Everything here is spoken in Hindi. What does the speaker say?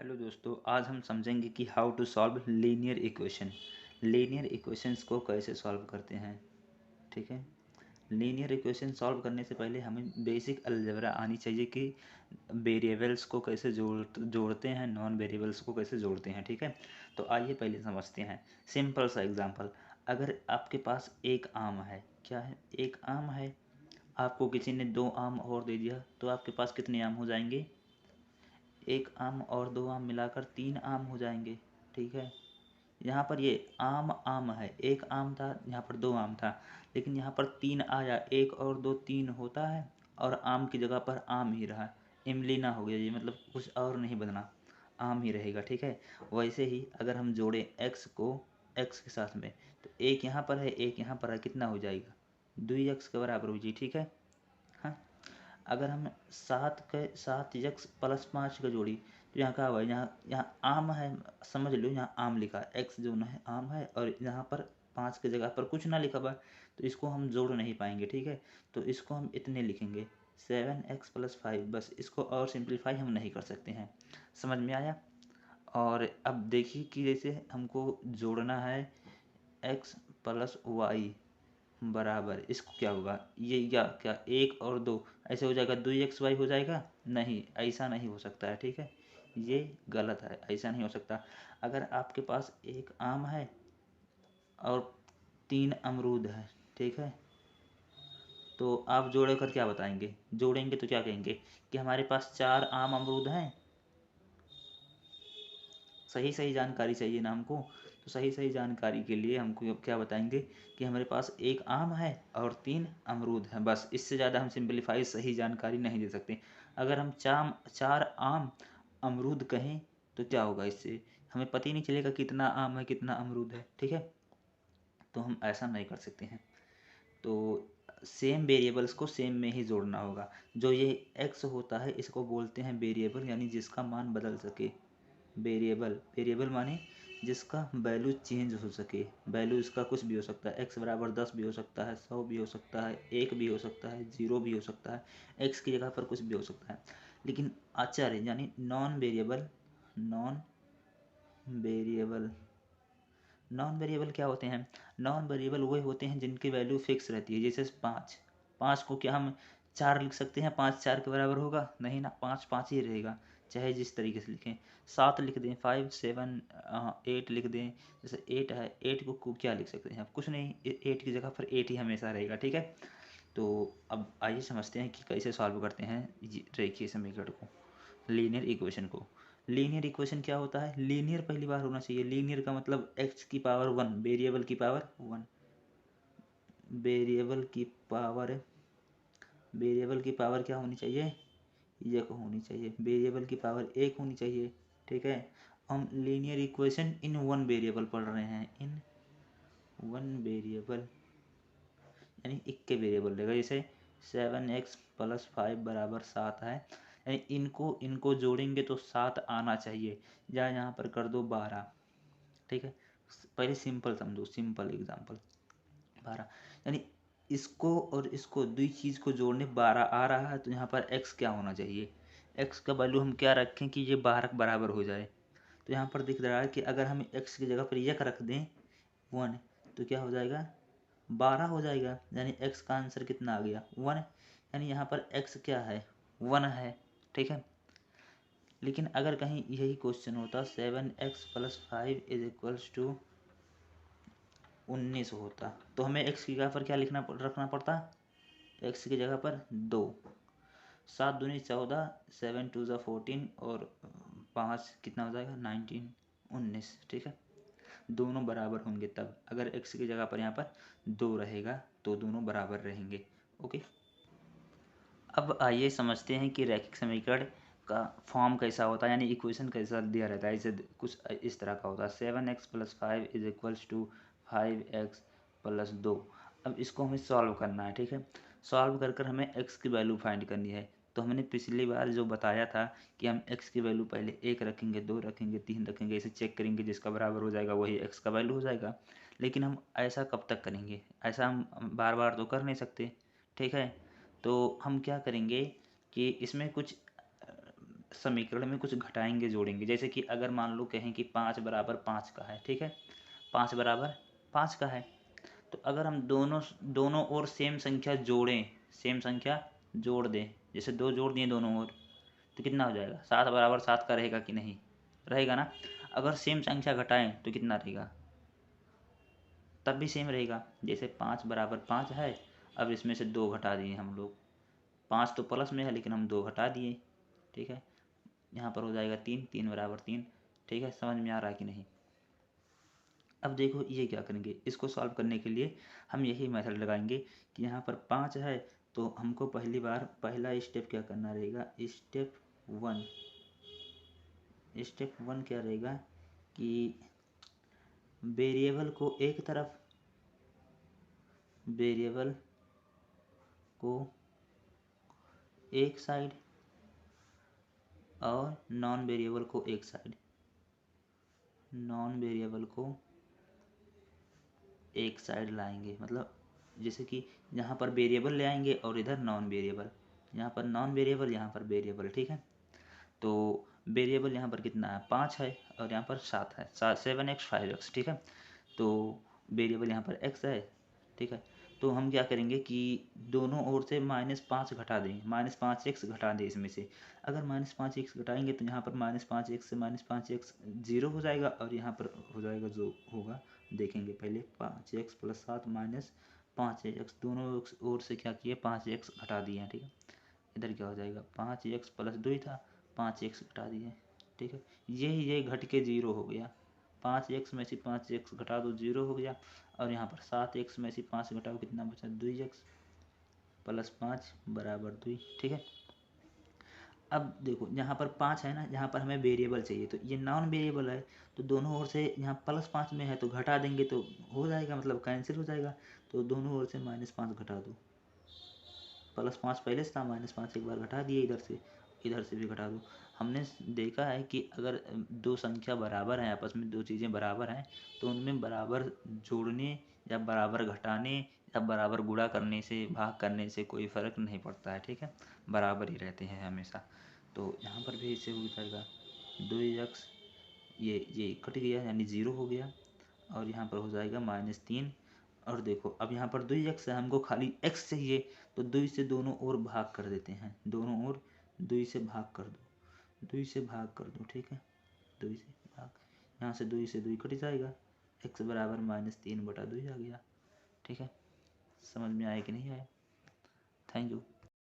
हेलो दोस्तों, आज हम समझेंगे कि how to solve linear equation. Linear equations को कैसे सॉल्व करते हैं। ठीक है। लीनियर इक्वेशन सॉल्व करने से पहले हमें बेसिक अलजेब्रा आनी चाहिए कि वेरिएबल्स को कैसे जोड़ते हैं, नॉन वेरिएबल्स को कैसे जोड़ते हैं। ठीक है। तो आइए पहले समझते हैं। सिंपल सा एग्जांपल, अगर आपके पास एक आम है, क्या है, एक आम है, आपको किसी ने दो आम और दे दिया, तो आपके पास कितने आम हो जाएंगे? एक आम और दो आम मिलाकर तीन आम हो जाएंगे। ठीक है। यहाँ पर ये आम आम है, एक आम था, यहाँ पर दो आम था, लेकिन यहाँ पर तीन आया, एक और दो तीन होता है, और आम की जगह पर आम ही रहा। इमली ना हो गया ये, मतलब कुछ और नहीं बदला, आम ही रहेगा। ठीक है। वैसे ही अगर हम जोड़ें x को x के साथ में, तो एक यहाँ पर है, एक यहाँ पर है, कितना हो जाएगा? 2x के बराबर हो जी। ठीक है। हाँ। अगर हम सात यक्स प्लस पाँच का जोड़ी, तो यहाँ क्या हुआ, यहाँ यहाँ आम है, समझ लो यहाँ आम लिखा, एक्स जो ना है आम है, और यहाँ पर पाँच की जगह पर कुछ ना लिखा हुआ, तो इसको हम जोड़ नहीं पाएंगे। ठीक है। तो इसको हम इतने लिखेंगे, 7x+5, बस। इसको और सिंप्लीफाई हम नहीं कर सकते हैं। समझ में आया? और अब देखिए कि जैसे हमको जोड़ना है x+y बराबर, इसको क्या होगा, ये क्या क्या एक और दो ऐसे हो जाएगा, 2xy हो जाएगा। नहीं, ऐसा नहीं हो सकता है। ठीक है। ये गलत है, ऐसा नहीं हो सकता। अगर आपके पास एक आम है और तीन अमरूद है, ठीक है, तो आप जोड़े कर क्या बताएंगे? जोड़ेंगे तो क्या कहेंगे कि हमारे पास चार आम अमरूद हैं। सही सही जानकारी चाहिए ना हमको। तो सही सही जानकारी के लिए हमको क्या बताएंगे कि हमारे पास एक आम है और तीन अमरूद हैं, बस। इससे ज़्यादा हम सिंपलीफाई सही जानकारी नहीं दे सकते। अगर हम चार आम अमरूद कहें तो क्या होगा? इससे हमें पता ही नहीं चलेगा कितना आम है कितना अमरूद है। ठीक है। तो हम ऐसा नहीं कर सकते हैं। तो सेम वेरिएबल्स को सेम में ही जोड़ना होगा। जो ये एक्स होता है इसको बोलते हैं वेरिएबल, यानी जिसका मान बदल सके। वेरिएबल, वेरिएबल माने जिसका वैल्यू चेंज हो सके। वैल्यू इसका कुछ भी हो सकता है, x बराबर 10 भी हो सकता है, 100 भी हो सकता है, 1 भी हो सकता है, 0 भी हो सकता है, x की जगह पर कुछ भी हो सकता है। लेकिन अचर यानी non variable, non variable, non variable क्या होते हैं? नॉन वेरिएबल वही होते हैं जिनकी वैल्यू फिक्स रहती है। जैसे पाँच, पाँच को क्या हम चार लिख सकते हैं? पाँच चार के बराबर होगा? नहीं ना, पाँच पाँच ही रहेगा, चाहे जिस तरीके से लिखें। सात लिख दें, 5 7 8 लिख दें। जैसे एट है, एट को क्या लिख सकते हैं? कुछ नहीं, एट की जगह पर एट ही हमेशा रहेगा। ठीक है। तो अब आइए समझते हैं कि कैसे सॉल्व करते हैं रेखीय समीकरण को, लीनियर इक्वेशन को। लीनियर इक्वेशन क्या होता है? लीनियर पहली बार होना चाहिए। लीनियर का मतलब x की पावर वन, वेरिएबल की पावर वन, वेरिएबल की पावर, वेरिएबल की पावर क्या होनी चाहिए? एक होनी चाहिए। वेरिएबल की पावर एक होनी चाहिए। ठीक है। हम linear equation in one variable पढ़ रहे हैं, इन वन वेरिएबल, यानी इक्के वेरिएबल रहेगा। जैसे 7x+5 बराबर 7 है, यानी इनको इनको जोड़ेंगे तो 7 आना चाहिए, या यहाँ पर कर दो 12। ठीक है। पहले सिंपल समझो, सिंपल एग्जांपल, 12, यानी इसको और इसको दुई चीज़ को जोड़ने 12 आ रहा है, तो यहाँ पर x क्या होना चाहिए? x का वैल्यू हम क्या रखें कि ये 12 के बराबर हो जाए? तो यहाँ पर दिख रहा है कि अगर हम x की जगह पर एक रख दें, 1, तो क्या हो जाएगा? 12 हो जाएगा। यानी x का आंसर कितना आ गया? 1। यानी यहाँ पर x क्या है? 1 है। ठीक है। लेकिन अगर कहीं यही क्वेश्चन होता 7x+5 इज इक्वल्स टू 19 होता, तो हमें x की जगह पर क्या रखना पड़ता? x की जगह पर 2, 7 दूनी 14, 7 2 ज़ा 14, और 5 कितना हो जाएगा? 19, 19। ठीक है। दोनों बराबर होंगे तब, अगर x की जगह पर यहाँ पर 2 रहेगा तो दोनों बराबर रहेंगे। ओके। अब आइए समझते हैं कि रैखिक समीकरण का फॉर्म कैसा होता है, यानी इक्वेशन कैसा दिया रहता है। इसे कुछ इस तरह का होता है, 7x+5 is equals to 5x+2। अब इसको हमें सॉल्व करना है। ठीक है। सॉल्व कर कर हमें x की वैल्यू फाइंड करनी है। तो हमने पिछली बार जो बताया था कि हम x की वैल्यू पहले एक रखेंगे, दो रखेंगे, तीन रखेंगे, इसे चेक करेंगे, जिसका बराबर हो जाएगा वही x का वैल्यू हो जाएगा। लेकिन हम ऐसा कब तक करेंगे? ऐसा हम बार बार तो कर नहीं सकते। ठीक है। तो हम क्या करेंगे कि इसमें कुछ समीकरण में कुछ घटाएंगे जोड़ेंगे। जैसे कि अगर मान लो कहें कि 5 बराबर 5 का है, ठीक है, 5 बराबर 5 का है, तो अगर हम दोनों दोनों ओर सेम संख्या जोड़ें, सेम संख्या जोड़ दें, जैसे 2 जोड़ दिए दोनों ओर, तो कितना हो जाएगा? 7 बराबर 7 का रहेगा कि नहीं? रहेगा ना। अगर सेम संख्या घटाएं तो कितना रहेगा? तब भी सेम रहेगा। जैसे 5 बराबर 5 है, अब इसमें से 2 घटा दिए हम लोग, 5 तो प्लस में है लेकिन हम 2 घटा दिए, ठीक है, यहाँ पर हो जाएगा 3, 3 बराबर 3। ठीक है, समझ में आ रहा है कि नहीं? अब देखो ये क्या करेंगे, इसको सॉल्व करने के लिए हम यही मेथड लगाएंगे कि यहाँ पर 5 है, तो हमको पहला स्टेप क्या करना रहेगा? स्टेप वन क्या रहेगा कि वेरिएबल को एक तरफ, वेरिएबल को एक साइड और नॉन वेरिएबल को एक साइड, नॉन वेरिएबल को एक साइड लाएंगे। मतलब जैसे कि यहाँ पर वेरिएबल ले आएंगे और इधर नॉन वेरिएबल, यहाँ पर नॉन वेरिएबल, यहाँ पर वेरिएबल, ठीक है। तो वेरिएबल यहाँ पर कितना है? 5 है और यहाँ पर 7 है, 7x 5x, ठीक है। तो वेरिएबल यहाँ पर x है, ठीक है। तो हम क्या करेंगे कि दोनों ओर से -5 घटा दें, -5x घटा दें इसमें से। अगर -5x घटाएंगे तो यहाँ पर -5x से -5x 0 हो जाएगा और यहाँ पर हो जाएगा जो होगा देखेंगे पहले। 5x + 7 -5x, दोनों ओर से क्या किए? 5x घटा दिए हैं, ठीक है। इधर क्या हो जाएगा? 5x + 2 था, 5x घटा दिए, ठीक है। ये घट के 0 हो गया। 5x में से 5x घटा दो, 0 हो गया। और यहाँ पर 7x में से 5 घटाओ, कितना बचा? 2x + 5 बराबर 2, ठीक है। अब देखो यहाँ पर 5 है ना, यहाँ पर हमें वेरिएबल चाहिए, तो ये नॉन वेरिएबल है, तो दोनों ओर से यहाँ +5 में है तो घटा देंगे तो हो जाएगा, मतलब कैंसिल हो जाएगा। तो दोनों ओर से -5 घटा दो, +5 पहले से था, -5 एक बार घटा दिए, इधर से भी घटा दो। हमने देखा है कि अगर दो संख्या बराबर हैं, आपस में दो चीज़ें बराबर हैं, तो उनमें बराबर जोड़ने या बराबर घटाने या बराबर गुणा करने से, भाग करने से कोई फ़र्क नहीं पड़ता है, ठीक है, बराबर ही रहते हैं हमेशा। तो यहाँ पर भी इससे हो जाएगा 2x, ये कट गया यानी 0 हो गया, और यहाँ पर हो जाएगा -3। और देखो अब यहाँ पर 2x है, हमको खाली x चाहिए, तो 2 से दोनों ओर भाग कर देते हैं, दोनों ओर 2 से भाग कर दो, 2 से भाग कर दो, ठीक है, 2 से भाग, यहाँ से 2 से 2 कट जाएगा, x बराबर -3/2 आ गया, ठीक है। समझ में आया कि नहीं आया? Thank you.